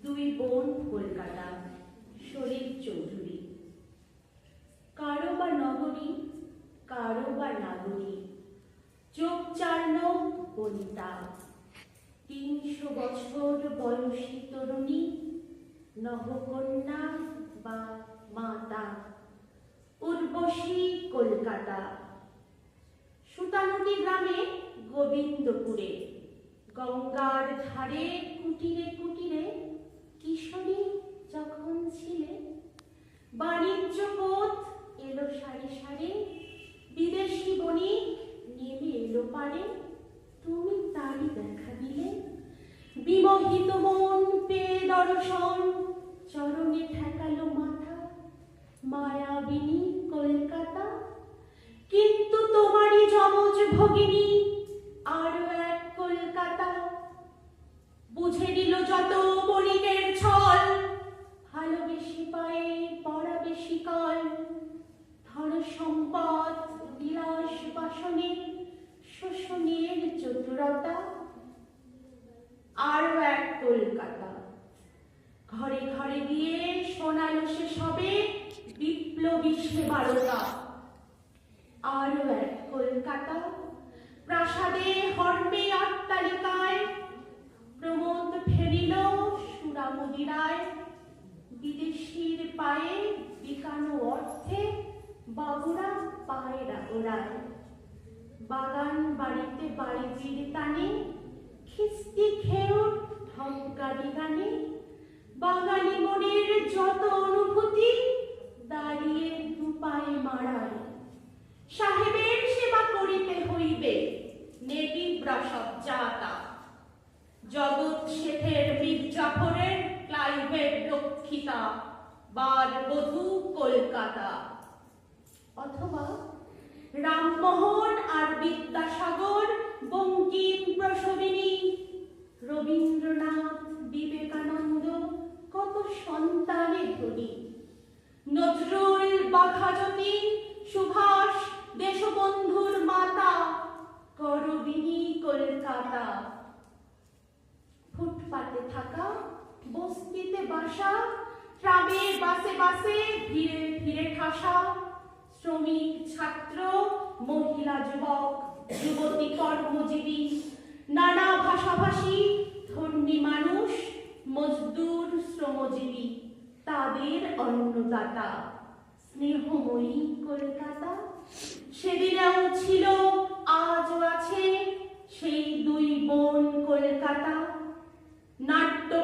দুই বোন কলকাতা, শরীফ চৌধুরী। কারো বা নগরী, কারো বা নাগরী, চোখ চার্ণ বনিতা, ৩০০ বছর বয়সী তরুণী, নবকন্যা বা মাতা, উর্বশী কলকাতা। সুতানুটি গ্রামে গোবিন্দপুরে, গঙ্গার ধারে কুটিরে কুটিরে কিশোরী যখন ছিলে, বাণিজ্য পথ এলো সারি সারি, বিদেশি বণিক নেমে এলো পারে, তুমি তারই দেখা দিলে। বিমোহিত মন পেয়ে দর্শন, চরণে ঠেকালো মাথা, মায়াবিনী কলকাতা। কিন্তু তোমারই যমজ ভগিনী আরো এক কলকাতা, বুঝে নিল যত বণিকের ছল, ভালোবেসে পায়ে পড়াবে শিকল, ধন সম্পদ বিলাস বাসনে শোষণের চতুরতা। আরো এক কলকাতা, ঘরে ঘরে গিয়ে শোনালো সে সবে বিপ্লবী সেবারতা। আরো এক কলকাতা, প্রাসাদে হর্পে অট্টালিকায় প্রমোদ ফেরিল সুরামদিরায়, বিদেশির পায়ে বিকানো অর্থে বাবুরা পায়রা ওড়ায়। বাগান বাড়িতে বাড়ির টানে, খিস্তি খেউর ঢঙ্গারি গানে, বাঙালি মনের যত অনুভূতি দাঁড়িয়ে দুপায়ে মারায়। সাহেবের সেবা করিতে হইবে, নেটিভ রসদ জাতা, জগৎ শেঠের মির্জাফরের ক্লাইভের রক্ষিতা, বার বধূ কলকাতা। অথবা রামমোহন আর বিদ্যাসাগর বঙ্কিম প্রসবিনী, রবীন্দ্রনাথ বিবেকানন্দ কত সন্তানে ধনী, নজরুল বাঘাযতীন সুভাষ দেশবন্ধুর মাতা, করবিনী কলকাতা। ফুটপাতে থাকা, বস্তিতে বাসা, ট্রামে বাসে বাসে ভিড়ে ভিড়ে ঠাসা, শ্রমিক ছাত্র মহিলা যুবক যুবতী কর্মজীবী, নানা ভাষাভাষী ধর্মী মানুষ, মজদুর শ্রমজীবী, তাদের অন্নদাতা, স্নেহময়ী কলকাতা। সেদিনেও ছিল, আজও আছে সেই দুই বোন কলকাতা। নাট্য